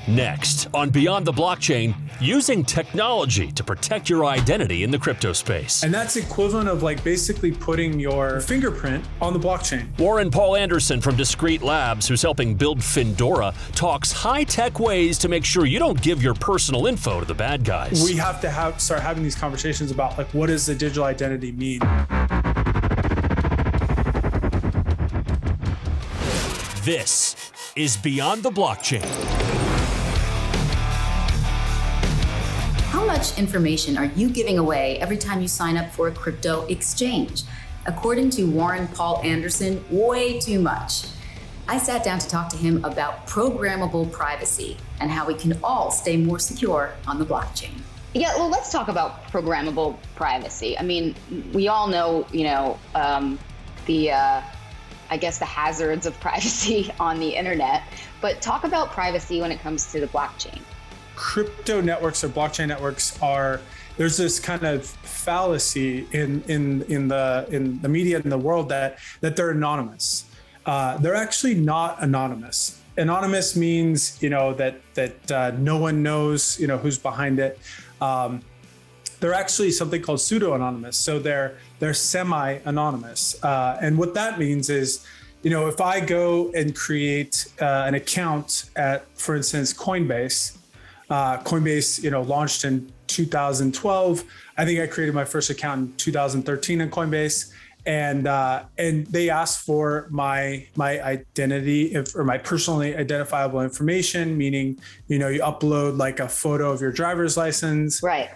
Next, on Beyond the Blockchain, using technology to protect your identity in the crypto space. And that's equivalent of like basically putting your fingerprint on the blockchain. Warren Paul Anderson from Discrete Labs, who's helping build Findora, talks high-tech ways to make sure you don't give your personal info to the bad guys. We have to start having these conversations about like, what does the digital identity mean? This is Beyond the Blockchain. How much information are you giving away every time you sign up for a crypto exchange? According to Warren Paul Anderson, way too much. I sat down to talk to him about programmable privacy and how we can all stay more secure on the blockchain. Yeah, well, let's talk about programmable privacy. I mean, we all know, I guess the hazards of privacy on the internet, but talk about privacy when it comes to the blockchain. Crypto networks or blockchain networks there's this kind of fallacy in the media in the world that they're anonymous. They're actually not anonymous. Anonymous means that no one knows who's behind it. They're actually something called pseudo-anonymous. So they're semi-anonymous. And what that means is, if I go and create an account at, for instance, Coinbase, launched in 2012. I think I created my first account in 2013 in Coinbase, and they asked for my identity or my personally identifiable information, meaning you upload like a photo of your driver's license, right?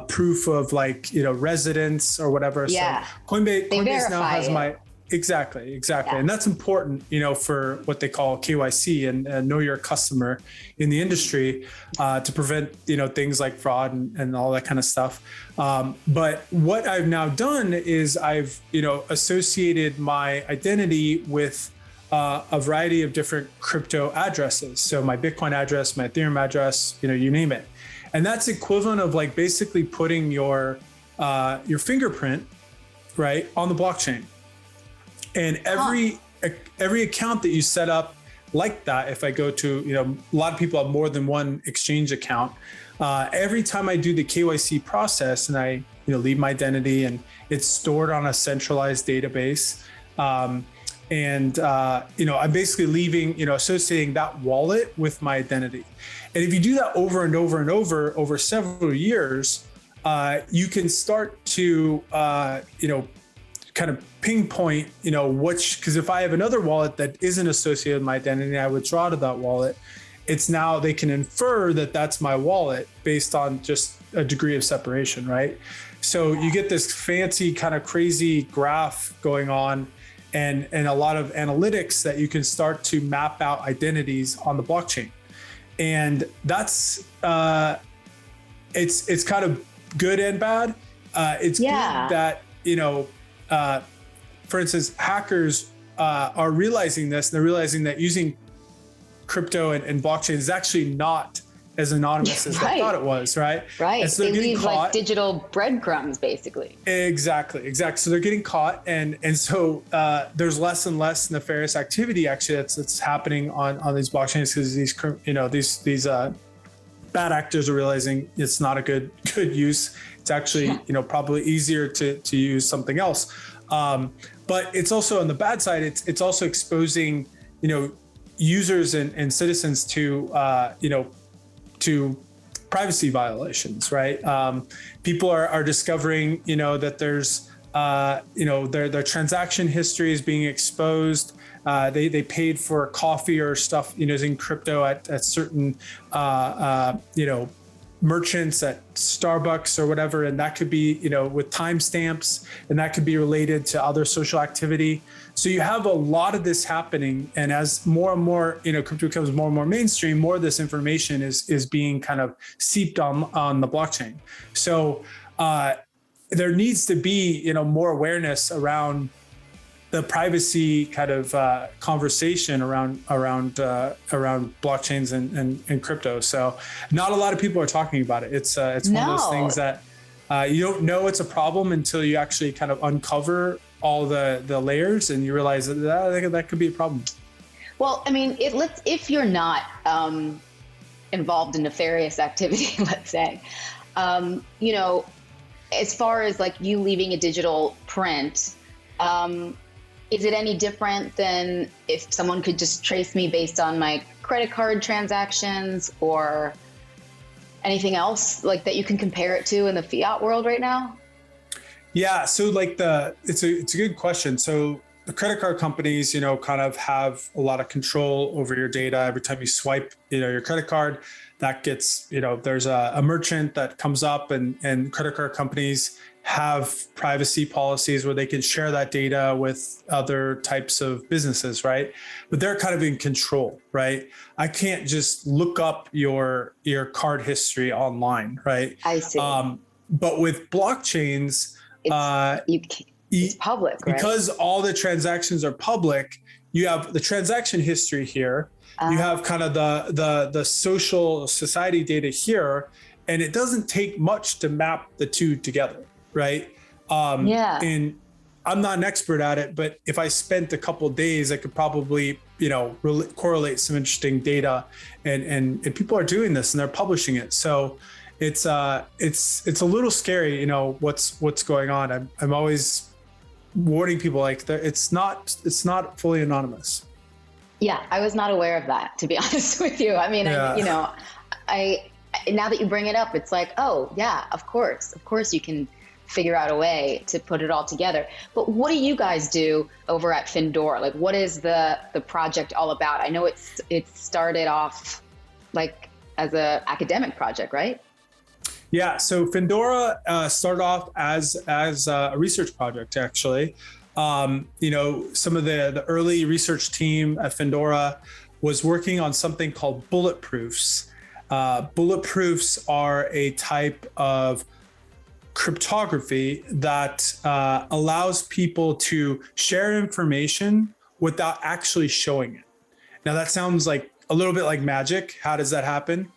Proof of residence or whatever. Yeah. So Coinbase now has my. Exactly. Yeah. And that's important, for what they call KYC and know your customer in the industry to prevent, things like fraud and all that kind of stuff. But what I've now done is I've, associated my identity with a variety of different crypto addresses. So my Bitcoin address, my Ethereum address, you name it. And that's equivalent of like basically putting your fingerprint, right, on the blockchain. And every account that you set up like that, if I go to, a lot of people have more than one exchange account. Every time I do the KYC process and I, leave my identity and it's stored on a centralized database. I'm basically leaving, associating that wallet with my identity. And if you do that over and over and over several years, you can start to, kind of pinpoint, because if I have another wallet that isn't associated with my identity, I withdraw to that wallet. It's now they can infer that that's my wallet based on just a degree of separation, right? So you get this fancy kind of crazy graph going on and a lot of analytics that you can start to map out identities on the blockchain. And that's, it's kind of good and bad. It's good that, for instance, hackers are realizing this. They're realizing that using crypto and blockchain is actually not as anonymous as they thought it was, right? Right. And so they leave like digital breadcrumbs, basically. Exactly. So they're getting caught, and so there's less and less nefarious activity actually that's happening on these blockchains because these bad actors are realizing it's not a good use. It's actually probably easier to use something else. But it's also on the bad side. It's also exposing users and citizens to privacy violations, right? People are discovering that there's their transaction history is being exposed. They paid for coffee or stuff using crypto at certain merchants at Starbucks or whatever, and that could be with timestamps, and that could be related to other social activity. So you have a lot of this happening, and as more and more crypto becomes more and more mainstream, more of this information is being kind of seeped on the blockchain. So there needs to be more awareness around the privacy kind of conversation around blockchains and crypto. So not a lot of people are talking about it. It's one of those things that you don't know it's a problem until you actually kind of uncover all the layers and you realize that could be a problem. Well, I mean, if you're not involved in nefarious activity, let's say. You know, as far as like you leaving a digital print, is it any different than if someone could just trace me based on my credit card transactions or anything else like that you can compare it to in the fiat world right now? Yeah, so like it's a good question. So the credit card companies, you know, kind of have a lot of control over your data. Every time you swipe, you know, your credit card, that gets, you know, there's a merchant that comes up, and credit card companies have privacy policies where they can share that data with other types of businesses, right? But they're kind of in control, right? I can't just look up your card history online, right? I see. But with blockchains, it's public, right? Because all the transactions are public, you have the transaction history here. You have kind of the social society data here, and it doesn't take much to map the two together, right? And I'm not an expert at it, but if I spent a couple of days, I could probably, you know, correlate some interesting data, and people are doing this and they're publishing it. So it's a little scary, you know, what's going on. I'm always warning people, like, it's not fully anonymous. Yeah, I was not aware of that, to be honest with you. I mean, Yeah. Now that you bring it up, it's like, oh yeah, of course you can figure out a way to put it all together. But what do you guys do over at Findora? Like, what is the project all about? I know it started off like as an academic project, right? Yeah, so Findora started off as a research project, actually. You know, some of the early research team at Findora was working on something called bulletproofs. Bulletproofs are a type of cryptography that allows people to share information without actually showing it. Now that sounds like a little bit like magic. How does that happen?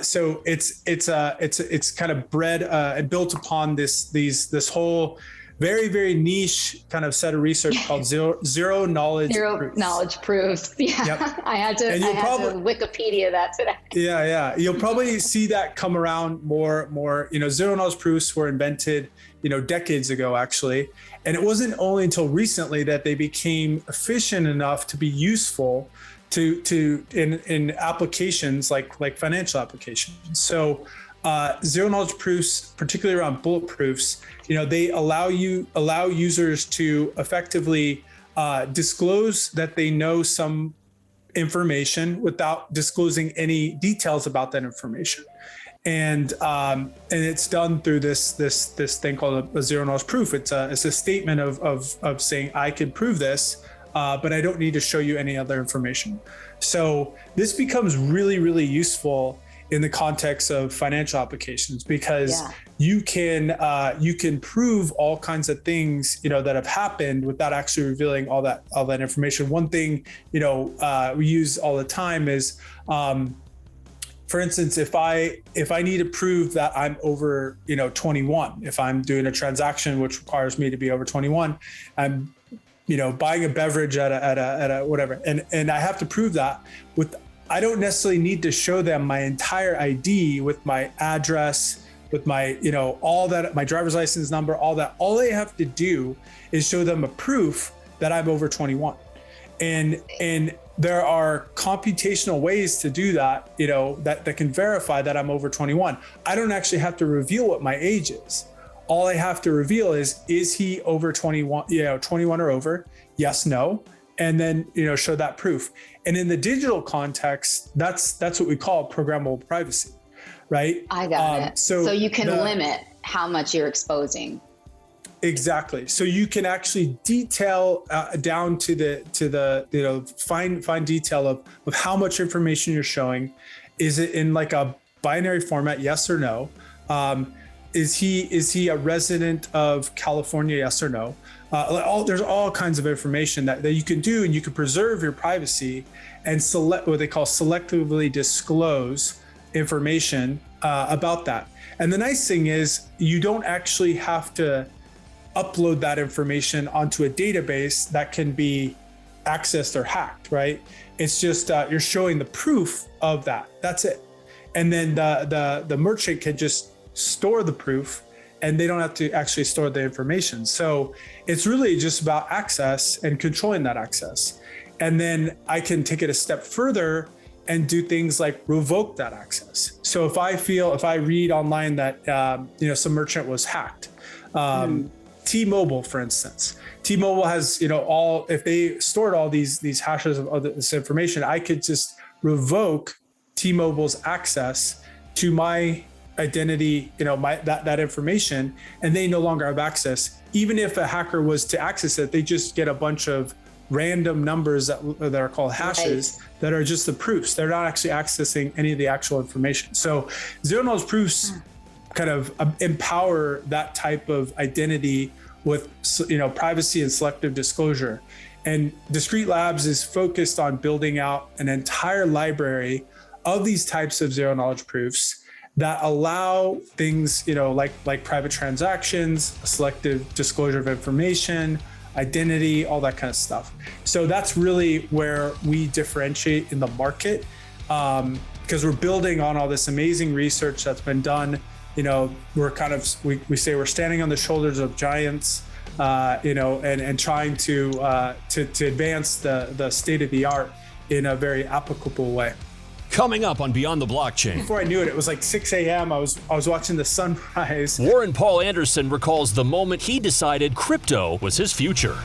So it's kind of bred and built upon this whole very, very niche kind of set of research called zero knowledge proofs. Yeah, yep. I had to Wikipedia that today. Yeah. You'll probably see that come around more. You know, zero knowledge proofs were invented, you know, decades ago, actually. And it wasn't only until recently that they became efficient enough to be useful in applications like financial applications. So zero knowledge proofs, particularly around bulletproofs, you know, they allow users to effectively disclose that they know some information without disclosing any details about that information. And it's done through this thing called a zero knowledge proof. It's a statement of saying, I can prove this, but I don't need to show you any other information. So this becomes really, really useful in the context of financial applications, because you can prove all kinds of things, you know, that have happened without actually revealing all that information. One thing, you know, we use all the time is, for instance, if I need to prove that I'm over, you know, 21, if I'm doing a transaction which requires me to be over 21, I'm, you know, buying a beverage at a whatever, and I have to prove that I don't necessarily need to show them my entire ID with my address, with my, you know, all that, my driver's license number, all that. All they have to do is show them a proof that I'm over 21. And there are computational ways to do that, you know, that can verify that I'm over 21. I don't actually have to reveal what my age is. All I have to reveal is he over 21, you know, 21 or over? Yes, no. And then, you know, show that proof. And in the digital context, that's what we call programmable privacy, right? I got it. So you can limit how much you're exposing. Exactly. So you can actually detail down to the you know, fine detail of how much information you're showing. Is it in like a binary format, yes or no? Is he a resident of California, yes or no? There's all kinds of information that you can do, and you can preserve your privacy and select what they call selectively disclose information about that. And the nice thing is you don't actually have to upload that information onto a database that can be accessed or hacked, right? It's just you're showing the proof of that. That's it. and then the merchant can just store the proof, and they don't have to actually store the information. So it's really just about access and controlling that access. And then I can take it a step further and do things like revoke that access. So if I read online that some merchant was hacked, T-Mobile, for instance, T-Mobile has if they stored all these hashes of this information, I could just revoke T-Mobile's access to my identity, that information, and they no longer have access. Even if a hacker was to access it, they just get a bunch of random numbers that are called hashes that are just the proofs. They're not actually accessing any of the actual information. So zero knowledge proofs kind of empower that type of identity with privacy and selective disclosure. And Discrete Labs is focused on building out an entire library of these types of zero knowledge proofs that allow things, like private transactions, selective disclosure of information, identity, all that kind of stuff. So that's really where we differentiate in the market, because we're building on all this amazing research that's been done. We say we're standing on the shoulders of giants, and trying to advance the state of the art in a very applicable way. Coming up on Beyond the Blockchain. Before I knew it, it was like 6 a.m. I was watching the sunrise. Warren Paul Anderson recalls the moment he decided crypto was his future.